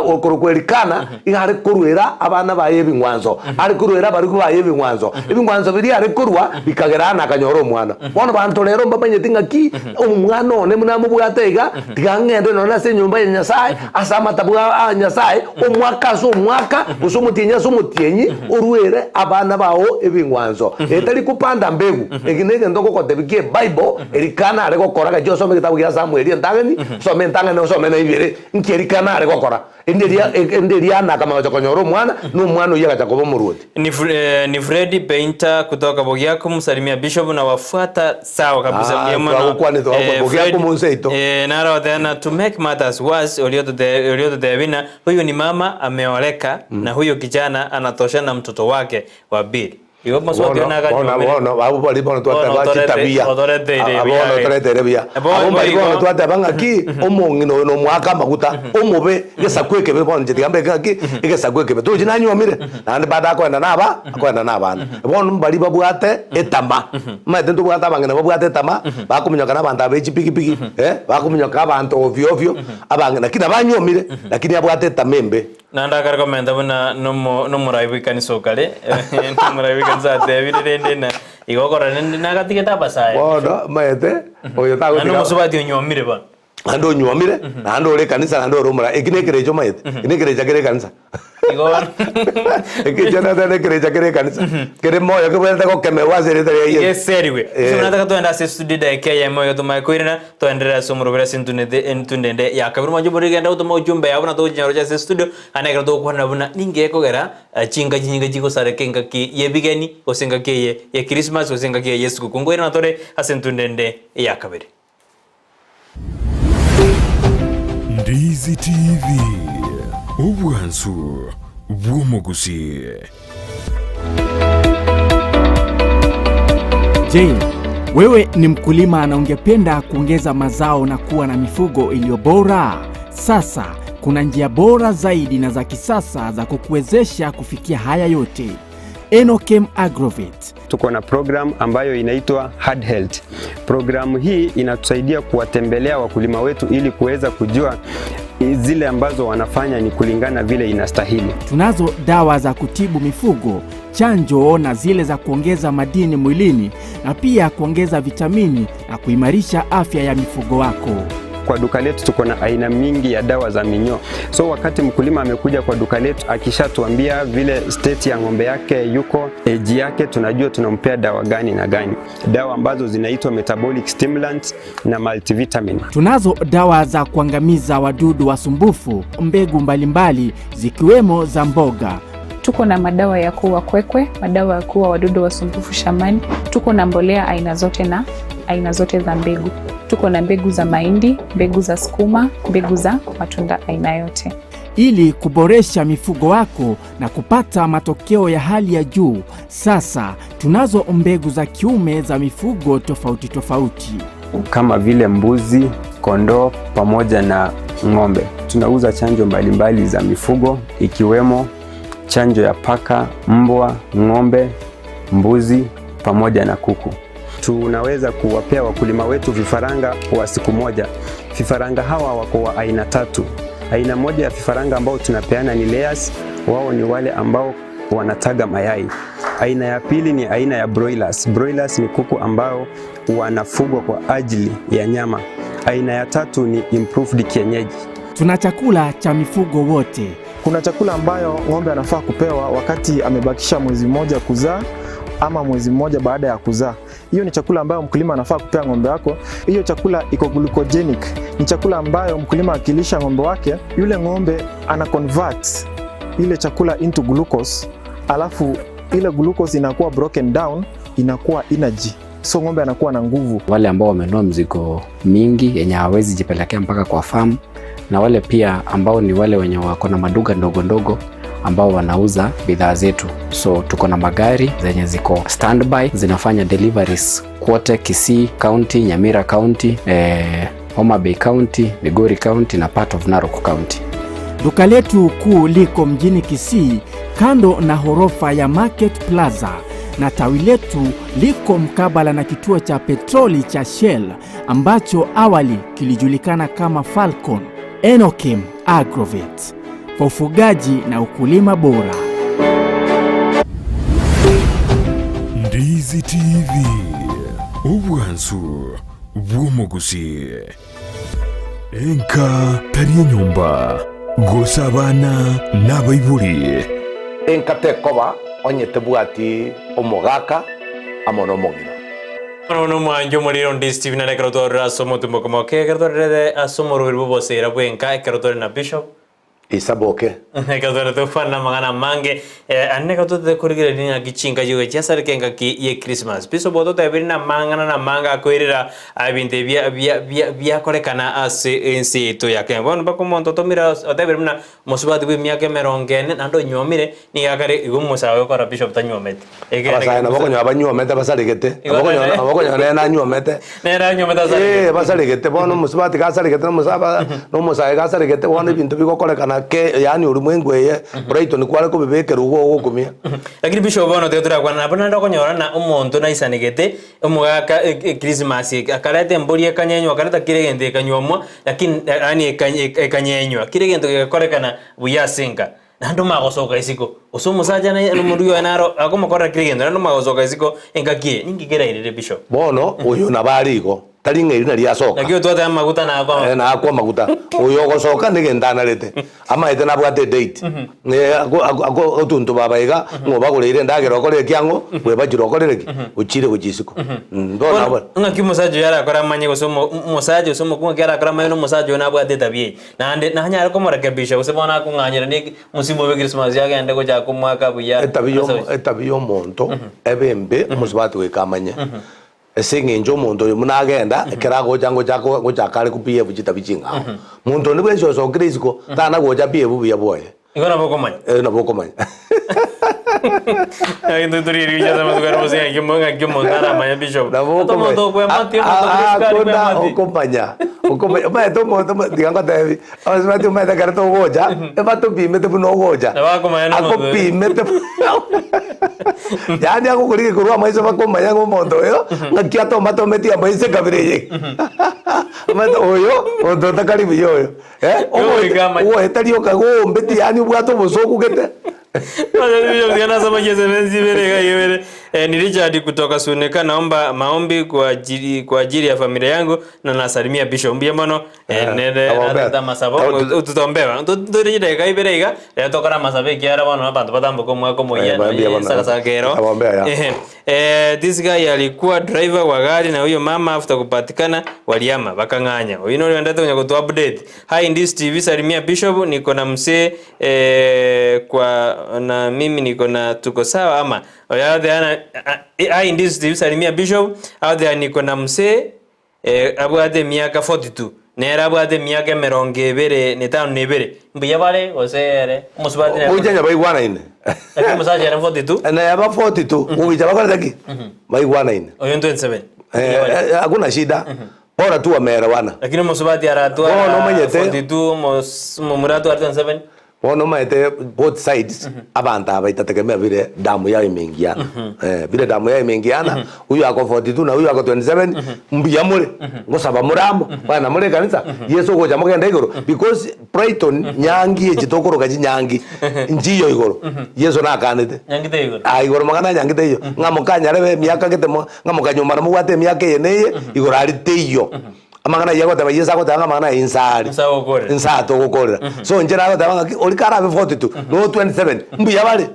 okorokwelekana ingare kurwera abana baye bingwanzo ari kurwera bari kubaye bingwanzo ibingwanzo biri ari kurwa bikagerana akanyoro umwana bona bantu rero mbamenye tinga ki umwana one munamubwatega tigangende nona se nyumba ya Nyasaye asama tabwa Nyasaye umwaka usumutinya sumutienyi urwere abana bawo ibingwanzo etari kupanda mbegu eginege ndoko kotebikie Bible erikana ari gukora ga Josome kitabu ya Samuel ndangani some ndangani some na ibere nkierikana ari gukora enderia na kama chakonyoro mwana no mwana uyaga chakobo muruti ni Freddy Painter kutoka Bogiako msalimia Bishop na wafuata sawa kabisa mwana Bogiako munseito nara tena to make matters worse olioto Devina huyo ni mama ameoleka na huyo kijana anatosha na mtoto wake wa Bili Iwo maswali na gajo bona abo bali bona twataba chitabia abo toreterebia abo bali bona twataba ki omongino no mwaka maguta omobe gesakweke be bona jigambe ki gesakweke be tujina nyomire nandi bada kwenda nabana bona bali babwate etama mate ndu bwata bangena babwate etama bakumunyoka nabanda be chipiki bakumunyoka abantu ovyo abangena kina banyomire lakini abwate etamembe nanda kar komenda buna no muraibu kanisokale no muraibu kanza devirende na igokora nende nagatiketa basaye bono maete oyo tago no musubati onyomire ba ando nyomire na ando ore kanisa ando romora ikine kirejo maite ikine kireja kire kanisa igor ikijana dane kireja kire kanisa kire moyo kibenda ko kemewa sereta ye yes anyway so nataka tuenda se studio da KM moyo to mai koirina to endera somoro bere sintundende ya kabiri majubo rigenda utoma ujumbe abuna to jinyaro ja se studio aneka to kwana buna ninge kogera chinga jinyinga jiko sare kenga ki yebigeni osenga ke ye Christmas osenga ke Yesu kungoirina tore asentundende ya kabiri. Ndizi TV Obwansu Bwomogusi. Je, wewe ni mkulima na ungependa kuongeza mazao na kuwa na mifugo iliyo bora? Sasa kuna njia bora zaidi na za kisasa za kukuwezesha kufikia haya yote. Enokem Agrovet. Tuko na program ambayo inaitwa Hard Health. Programu hii inatusaidia kuwatembelea wakulima wetu ili kuweza kujua zile ambazo wanafanya ni kulingana vile inastahili. Tunazo dawa za kutibu mifugo, chanjo na zile za kuongeza madini mwilini na pia kuongeza vitamini na kuimarisha afya ya mifugo wako. Kwa duka letu tuko na aina mingi ya dawa za minyoo. So wakati mkulima amekuja kwa duka letu akishatuambia vile state ya ng'ombe yake yuko, age yake, tunajua tunampea dawa gani na gani. Dawa ambazo zinaitwa metabolic stimulants na multivitamin. Tunazo dawa za kuangamiza wadudu wasumbufu, mbegu mbalimbali zikiwemo za mboga. Tuko na madawa ya kuua kwekwe, madawa ya kuua wadudu wasumbufu shambani. Tuko na mbolea aina zote na aina zote za mbegu. Tuko na mbegu za mahindi, mbegu za sukuma, mbegu za matunda aina yote. Ili kuboresha mifugo wako na kupata matokeo ya hali ya juu, sasa tunazo mbegu za kiume za mifugo tofauti tofauti. Kama vile mbuzi, kondoo pamoja na ng'ombe. Tunauza chanjo mbalimbali za mifugo ikiwemo chanjo ya paka, mbwa, ng'ombe, mbuzi pamoja na kuku. Tunaweza kuwapea wakulima wetu vifaranga wa siku moja. Vifaranga hawa wako wa aina 3. Aina moja ya vifaranga ambao tunapeana ni layers, wao ni wale ambao wanataga mayai. Aina ya pili ni aina ya broilers. Broilers ni kuku ambao wanafugwa kwa ajili ya nyama. Aina ya 3 ni improved kienyeji. Tuna chakula cha mifugo wote. Kuna chakula ambayo ng'ombe anafaa kupewa wakati amebakisha mwezi mmoja kuzaa ama mwezi mmoja baada ya kuzaa. Hiyo ni chakula ambayo mkulima anafaa kupea ng'ombe wako. Hiyo chakula iko glucogenic. Ni chakula ambayo mkulima akilisha ng'ombe wake, yule ng'ombe ana convert ile chakula into glucose, alafu ile glucose inakuwa broken down, inakuwa energy. So ng'ombe anakuwa na nguvu. Wale ambao wamenunua mzigo mingi yenye hawezi jipelekea mpaka kwa farm, na wale pia ambao ni wale wenye wako na maduka ndogo ndogo ambao wanauza bidhaa zetu. So tuko na magari zenye ziko standby zinafanya deliveries kote Kisii County, Nyamira County, Homa Bay County, Migori County na part of Narok County. Duka letu kuu liko mjini Kisii kando na horofa ya Market Plaza, na tawi letu liko mkabala na kituo cha petroli cha Shell ambacho awali kilijulikana kama Falcon. Enokem Agrovet, kwa ufugaji na ukulima bora. Ndizi TV Obwansu Bwomogusi. Enka tariye nyumba gosa abana n'abaiburi. Enka tekoba onyete bwati omogaka amono mogina. Ono mwanjo muriro Ndizi TV na rekrotora asomo tumbokomo ke rekrotora asomo rubiru bosera bwenka rekrotora na Bishop Isaboke. Nekadore to fana magana mange aneka to de kurigire ni agichinga yuwe chasare kenga ki ye Christmas. Piso boto te birina mangana na manga koirira abinte bia korekana ase ensi to yake. Bon bako monto to mira ate birina mosubati bwi miake merongene nando nyomire ni yakare igumo sawe ko Bishop ta nyomete. Abasa na bako nyaba nyomete basaregete. Abako nyona na nyomete. Nera nyomete sare. Basaregete bono musubati gasaregete no musaba no musaye gasaregete bono bintu biko korekana ke yani ulimwengu ye buraito ni kwale ko bebekera ugo gukumia. Lakini Bishop bono te tura kwana abana ndo konyora na umuntu na isanegete umugaka Christmas akarete mbori ekanyenyo akareta kiregende ekanyomwa lakini ani ekanyenyo kiregende gekorekana buyasinga nando magosoka isiko usomusaja na umuntu yo naro akomokora kiregende nando magosoka isiko engakie ningigera irire Bishop bono uyu na barigo tari ng'eri na riacoka lakini twate maguta na kwa na akwa maguta uyo gocoka nigentana rete ama ite na bwate date ako tuntu babaiga ngoba gurire ndagero kore kyango we bajiro kore ki uchire kuchisiko ndona ba ngaki musajo yara kora manye gosomo musajo somo kuma kera kora manye no musajo na bwate tabie na ande na hanya ko morekebisha usibona ku nganyira ni musibo we Christmas yake ande ko ja kumwaka buya etabiyo monto ebembe musibatu wekamanye esinginjo muntu uyu munagenda kirago jango chako gochakale ku PF chitabichinga muntu ni bwesho so Kristo tana gocha PF buya boye igona bokomanya na bokomanya ai ndo turi rija sama tukara bosia kimo ngara manya bishop na bokomanya to kwa mati mo bokomanya ba to mo diganga tavi asmati mo ta karto goja e ba to pime te no goja ako pime te yani ako kuri kurwa maiso bakomanya ngo mondo yo ngakia to mato metia maise kabireye mato oyo ondo takari biyo o etario kago mbeti yani bwato bosoku kete Wale vijana sama jeze menzibere gayebere ni Richard kutoka Suneka, naomba maombi kwa ajili ya familia yangu na nasalimia Bishop Mbiamano nende na masabo ututombewa ndori de gayebere iga tokara masabe kiara bano abantu batambo ko moya sasa kero this guy alikuwa driver wa gari na huyo mama after kupatikana waliama bakanganya huyo ndio ndio kwenye kutu update. Hi this TV salimia Bishop, niko na msee kwa na mimi niko na tuko sawa ama yade ana I this TV salimia Bishop au there niko na msee abwate miaka 42 nera abwate miaka 25 mbuya bale osere musubati na ujanya baigwana ine lakini musaje era 42 na yaba 42 uija bakora taki baigwana ine oyo 27 hakuna shida bora tu wameelewana lakini musubati aratua 42 mumuratu 27 wono maete both sides abantu abaitategemea vile damu yao imeingiana vile damu yao imeingiana huyu ako 42 na huyu ako 27 mbuya mure ngosaba muramo bana mure kanisa Yesu goja mugenda igoro because Brighton nyangi echitokoro kaji nyangi njiyo igoro Yesu na kanete nyangi te igoro igoro magana nyangi te iyo ngamukanya rebe miaka getemo ngamukanyuma na mugwate miaka yeneye igoro ari te iyo amagana yago taba Yesu ako tanga magana insari insa to gokorera so njera ako taba oli kara be 42 no 27 mbuya bale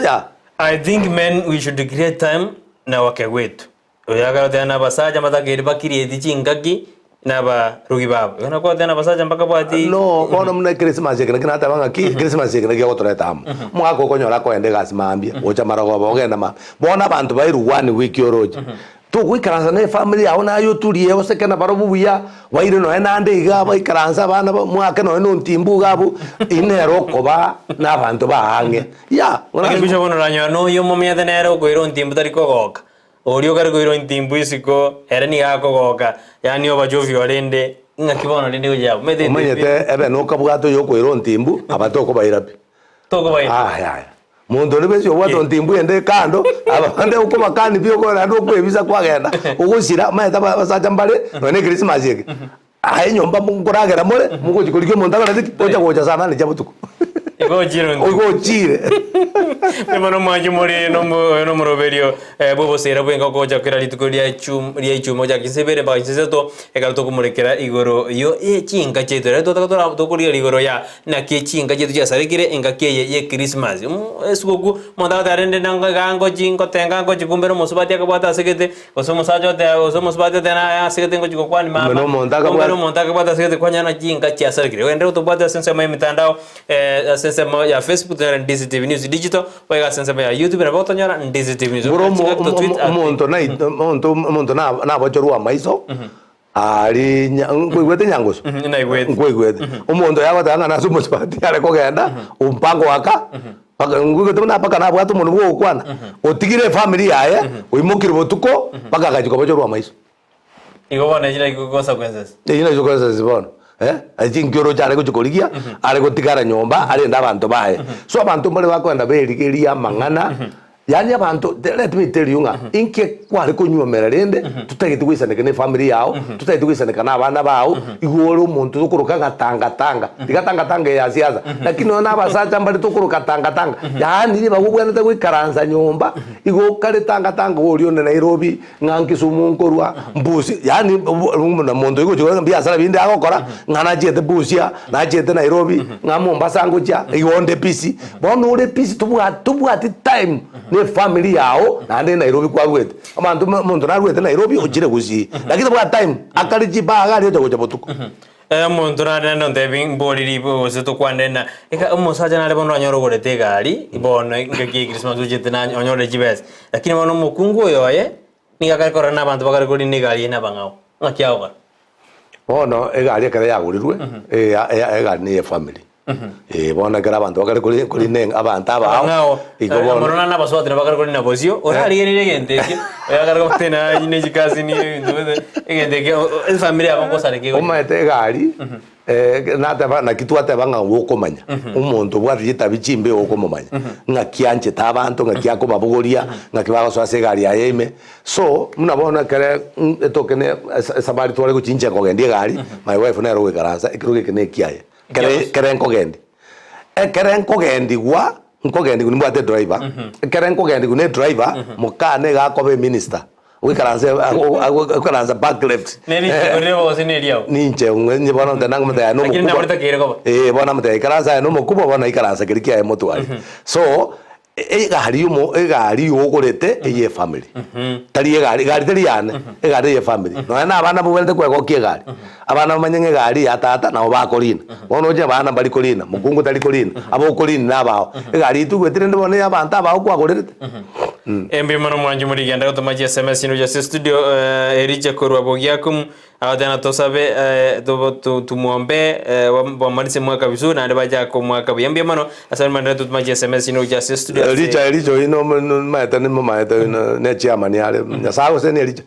yeah. I think men we should create time na wake wetu oyagara tena basaja matageri bakirieti chingaki na ba rugi babo yana kwa tena basaja mpaka bwati no kono mna Christmas yake kana taba ki Christmas yake ngiye gotoreta am mwako konyora ko ende gas mambia ocha marago bogenda ma bona abantu bairu 1 week yoroje tukwikaransa ne family yawe nayo turiye osekena barobu buya waire no enande iga baikaransa bana mwake no ntimbu gabo inero koba n'abantu bahange ya ngabisha bono ranyo no yo momya denero goiro ntimbu tariko goka orio kare goiro ntimbu isiko herani gako goka yani obajovi orende ngakibono rende ujabo mete umenyete ebe no kabwato yo goiro ntimbu abatoko bairapi toko baira ya muntu ribesho wato ntimbu ende kando abande uko makani byo ko rando kwebisa kwagenda ugusira maeta basaja mbale none Christmas yake ayi nyomba munguragera mure mukujikurike muntu akara oja goja sana ni jabutuko Ogo chire. Mano manje muri no muroberio bobo sera bwenga koja kira litukuria ichumo ja kisebere ba kiseto ekalo to kumurekera igoro yo chinga cheto reto to kuria igoro ya na ke chinga cheto ja sarekire enga ke ye Christmas esugoku monda tarende nanga gango jingo tenga ngo jikumbero musubati akabata sekete osomo sajo te osomo subati te na sekete ngo jiko kwani mama no monda akabata sekete kwanya na chinga cha sarekire wende to bata sense mai mitandao sema ya Facebook na DCTV News Digital wega sema ya YouTube na boto nyara DCTV News monto na bochorwa maiso ari ngwete nyangoso ngwete umuntu yabatanga na sumo spati ale kogenda umpango waka ngwete na paka na bwatu muntu bwo kwana otigire family yaye uimukire botuko paka gajiko bochorwa maiso igobona jina ikokosa consequences jina ikokosa zibona ajinkiro cyane kujikorigia ari gutigara nyomba ari nda abantu bae so abantu muri bakwenda berigeria mangana yani abantu let me tell you nga inke kwari kunyomera rende tutagite gwisaneka ne family yao tutagite gwisaneka na abana bao igoro umuntu tukuruka gatanga tigatanga ya siasa lakini ona basacha mbali tukuruka tanga yani niba gugwana ta gwikaranza nyomba igo kare tanga uri ona Nairobi nganki sumunkorwa mbusi yani na mondo igo chiko biashara binde agokora ngana jete busia na jete Nairobi ngamomba sangucha igonde pisi bono ure pisi tubwati time ne family yao na ande Nairobi kwa gwete amantu muntu na gwete Nairobi ujire gusi lakini bwa time akali jiba agali ojo botuko muntu na ndo ndebing boriri bo seto kwandena eka umusaja na lebono anyoro gorete gari ibono ngaki Christmas ujete na anyoro jibes lakini bono mukungu yoye ningakari korana abantu bakari kuri ni gari na bangao ngakiao ga bono egari ekare yagurirwe egari ni family bona gara abantu bakari kuri neng abantu abao iko bona na baswati na bakari kuri na bosio ora ali ni gente bakari ko tena ine jikazi ni egende ke familia bango sare ke umete gari na kitu atebanga wokomanya umuntu bwathita bichimbe wokomanya ngakianje tabantu ngakiako babugoria ngakibaga swase gari ayeme so munabona kare etokene sabari twale kuchinja kogendie gari my wife na rowe karanza ikiruge kene kiaye kerenko gendi gwa nkogendi kuni mwate driver kerenko gendi kuni driver mukane gakobe minister wikaranza back left neni chikorewo sineliao ninche ngi bona ndananga mutaya no lakini nabarita kireko bona mutaya karanza no mukubo bona ikaranza kirikia ya motwari so egari yogorete eye family tari egari tari yane egari eye family no na abana bubende kwego kiegari abana bamanyenge egari ya tata na obakorina bono je abana bari korina mukungu tari korina abo korina nabao egari tu gwetire ndibone abantu abao kwagorete embe mano mwanju muri genda gutumaje SMS ino just studio erije korwa bogiakum awadana tosabe tumuombe wamarise mwaka vizuri na ndebaja kwa mwaka biyambia mano asali mandana tutumaji SMS ino just studio Elicho ino maeta ni maeta ne chairman yale nyasago se ne Elicho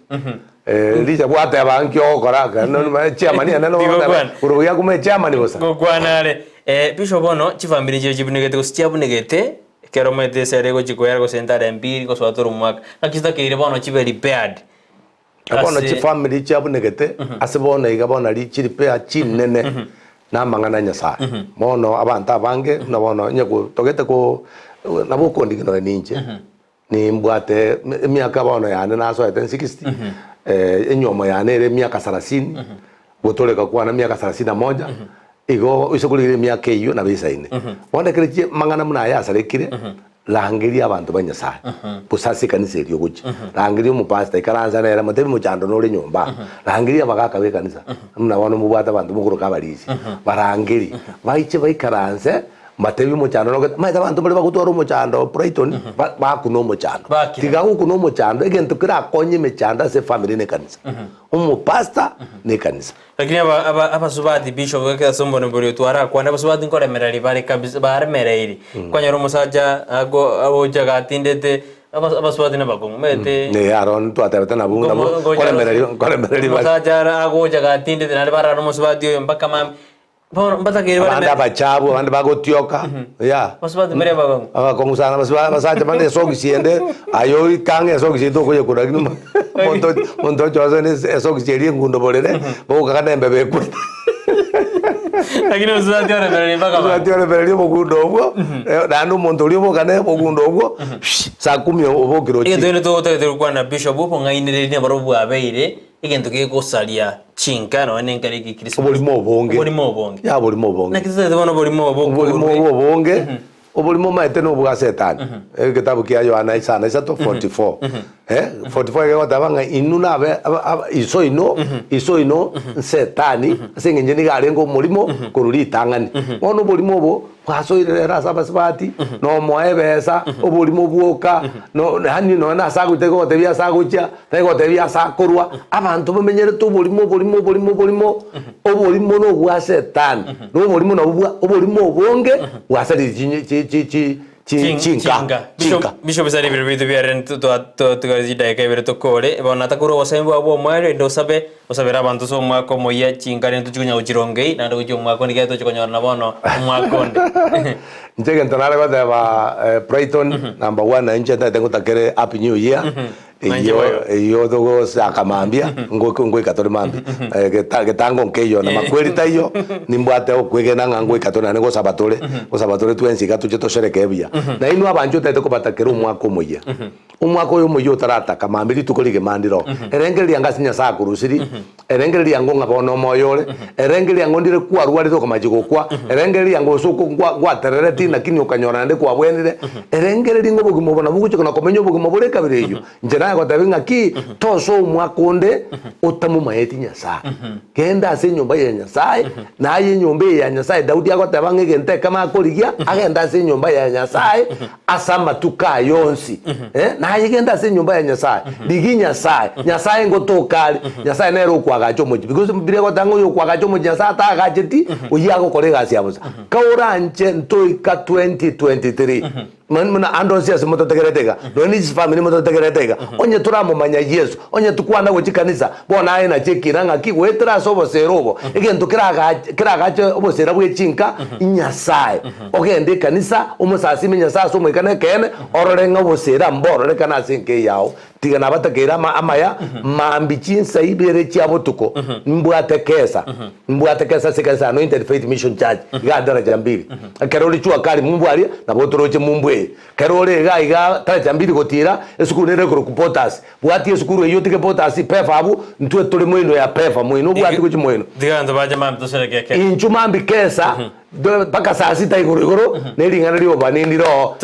Elicho bwate abanki okoraka no chairman ya no uruya kuma chairman bosa gokwanale bisho bono chifamili je jibunegete kusitia bunegete kero mete serego chikoyara ko sentare mbiri ko swatoro mwaka akista kire bono chibeli bad abono chi family chabunegete asibona igabona ri chiri pea chinene na mangana nyasa mono abantu abange nabono nyako togete ko naboko ndikino ninje ni mbwate miaka bono yane naso 60 enyomo yane re miaka 30 gotoleka kwa na miaka 31 igo isokulire miaka iyo na bisaine wonde kire mangana muna ya sarekire langiri abantu banyasa busasi kanisa iriyo guca langiri umupasta ikaranza nera mutebe mu cyando nore nyomba langiri abagaka be kanisa mnabona mubata abantu mukuru kabarizi barangiri bayice bayikaranze matebi mu cyando no maze abantu bari bagutwara mu cyando Brighton bakuno mu cyando tigaho kuno mu cyando egento kira konye me cyando se family ne kanisa umupasta ne kanisa lakini aba subadi bishop wake sombo ne buri twara kwa na subadi nkore merali bari kabisa bare merali kwa nyoro musaja abo jaga tindete aba subadi ne bagongo mete ne aron to atata na bunga kore merali musaja ago jaga tindete na bara no subadi mpaka mam mbata kire bare anda bachabu anda bagotioka ya subadi mere bagongo aba kongusana basaja mande sogi siende ayo ikange sogi sito ko yekura kinu monto jozane sogi siri ngundo bolere bo kakane mbebe ku lakini usati ora mere baka usati ora mere mo gundo obwo nanu monto lyo bokane mo gundo obwo saa 10 obo kirochi ege to kwa na bishop opo ngainire ne baro bwabeire igento gekosalia chinkano nenkari ki Kristo obolimo obonge ya bolimo obonge nakitete bono bolimo obonge obolimo maete no bwa setani kitabu kia Yohana isana isato 44 44 ke watabanga inuna be iso ino setani sengenje ni garengo mulimo kururi tangani ono bolimo bo kwasoire rasa basbati no moebesa obolimo bwoka no hani no na sagu tego tebia sagucha tego tebia sakurwa abantu bamenyere to bolimo obolimo no bwa setani no bolimo no bwa obolimo bonge wasari chinka Bishop sari biru bia ren to gazida ke biru to kore bona takuro wasembu abo mwere ndo osabera abantu so mwako moya chinka ren tujunya uchirongei na ndo mwako nige to chukonya na bono mwako nde njege ntonare kwa ba Brighton number 1 na nje tengo takere happy new year iyo dogo sakamambia ngwe katore mambi getango nkeyo na makweli tayo nimbwate okwegena ngangwe katona nego sabatore twensi gatuche toshereke bia na inu abanjo tete ko batakero umwako moya umwako yo moyo tarata kamambiri tukolige mandiro erengeli angasinya sa kurusiri erengeli ango ngabono moyole erengeli ango ndire kwa ruari to kamajiko kwa erengeli ango soko kwa terere tina kini ukanyora nde kwa bwenire erengeli ngo bugumobona bugucho na komenyo bugumobole kabireyo njena kwa tabinga ki toso umwakonde otamu maeti nyasa kenda ase nyumba ya nyasaye na aye nyumba ya nyasaye Daudi akotabange gente kama akoligia agenda ase nyumba ya nyasaye asama tuka yonsi na aye genda ase nyumba ya nyasaye digi nyasaye ngotokali nyasaye nero kwagacho moji because bire kotango yo kwagacho moji nyasaye ta gajeti uyago kolega siabuza kauranje ntoika 2023 mana andosia se moto tegeretega doni family moto tegeretega onye turamo manya Yesu onye tukwana go chikanisa bona aye na chekiranga ki wetra sobo serobo egento kiraga obosera bwe chinka nyasaye ogende kanisa umusasi nyasaye so mwekane kene ororenga obosera mboro rekana sinke yao tigana batakera amaya mambi chinsa ibere chiabo tuko mbwate kesa sekasa anointed faith mission church gadara jambiri akaroli chua kali mumbwari na botoroche mumbwe karole ga taraja mbiri gotira esukuru nere ko potas bwati esukuru yo tike potas pefa abu ntwe tole mwino ya pefa mwino bwati ko chimwino digando baje mam to sere keke inchumambi kesa do paka saa sita igoro neringana rio banindiro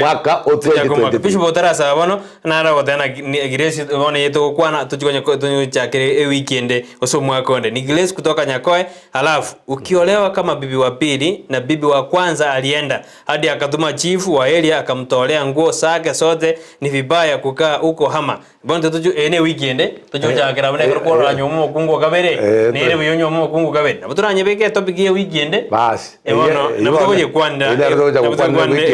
mwaka o 2020 Bishop otarasa bono nara gotana Grace bono yeto kwana tuchikonye chakere weekend oso mwaka onde ni Grace kutoka Nyakoe. Alafu ukiolewa kama bibi wa pili na bibi wa kwanza alienda hadi akatuma chifu wa area akamtolea nguo zake sote, ni vibaya kukaa huko hama bono tuju ene weekend tuju chakera bone ko la nyomo kungo kabere ni ile biyonyo mo kungo kabere nabuturanye beke topic ye weekend basi ebono nabutoje kwanda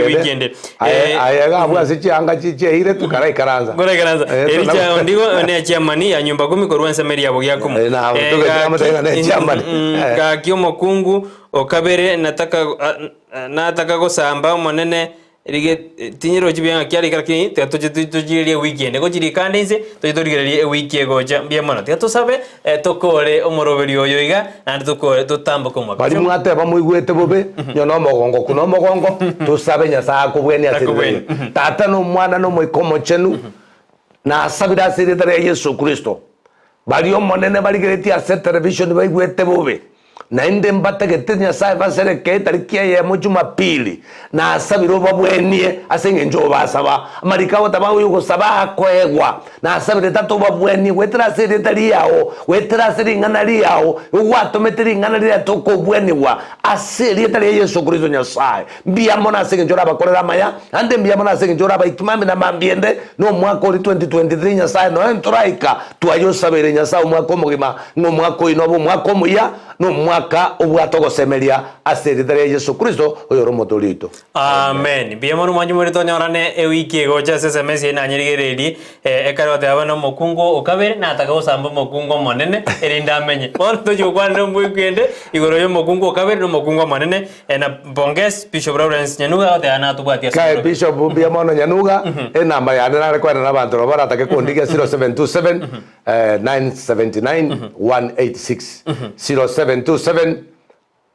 weekend ayaga abwa sichi anga chichi ile tukara ikaranza ericha ndigo ne chamani ya nyumba 10 ko Rwansa Meri yabo yakumu na tuge kama ne chamani ka kyomo kungu okabere nataka gusamba monene rige tinyiro chibyanga kyali karaki tujiriye weekend ko chiri kandense tujiriye weekend goja mbiamana tusabe tokore omoroberi oyo iga and tokore tutamba komwa bali mwate bamwigwete bobe nyono mogongo kuno mogongo tusabe nyasa kubweni atire tata no mwana no moikomo chenu na asabira sire tare Yesu Kristo bali omonene bali gereti ase television baigwete bobe na inde mbategete nyasaye basereke tarikia ya Jumapili na asabiro babwenie asenge njo basaba marikawo tabawo yugo saba kwegwa na asabire tatu babweni wetera sire tari yao wetera sire nganali yao wato meteri nganali ya toko bweniwa asiri tari Yesu Kristo nyasaye mbiamona asenge njo bakorera maya ande mbiamona asenge njo baikimame na mambiende no mwaka 2023 nyasaye no entoraika tuayo sabire nyasaye mwaka mugima no mwaka inobo mwaka muya no mwaka ubwatogo semeria aseritare Yesu Kristo oyoro motolito. Amen. Biamonu manjumuri tonyorane ewiki gocha SMS na nyirigereri ekarote abana mokungo okabere na atakawo samba mokungo monene erinda amenye. Ono tujukwana mbwikende igoro yo mokungo okabere no mokungo monene na bonges Bishop Lawrence Nyanuga ote ana tubwatia. Kai Bishop Biamono Nyanuga namba ya ndana kwa na bantu bara atake kondike 0727 979 186 0727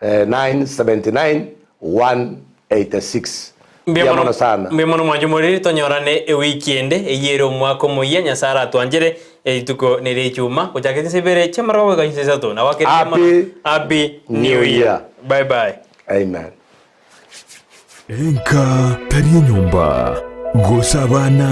979 186. Biamono sana. Biamono mwajumuri tonyorane weekend eyero mwako moya nyasara twanjere tuko nere chuma kujakete sebere chamarawe kanyisa to na wakati happy new year. Bye bye. Amen. Enka tari nyumba gosabana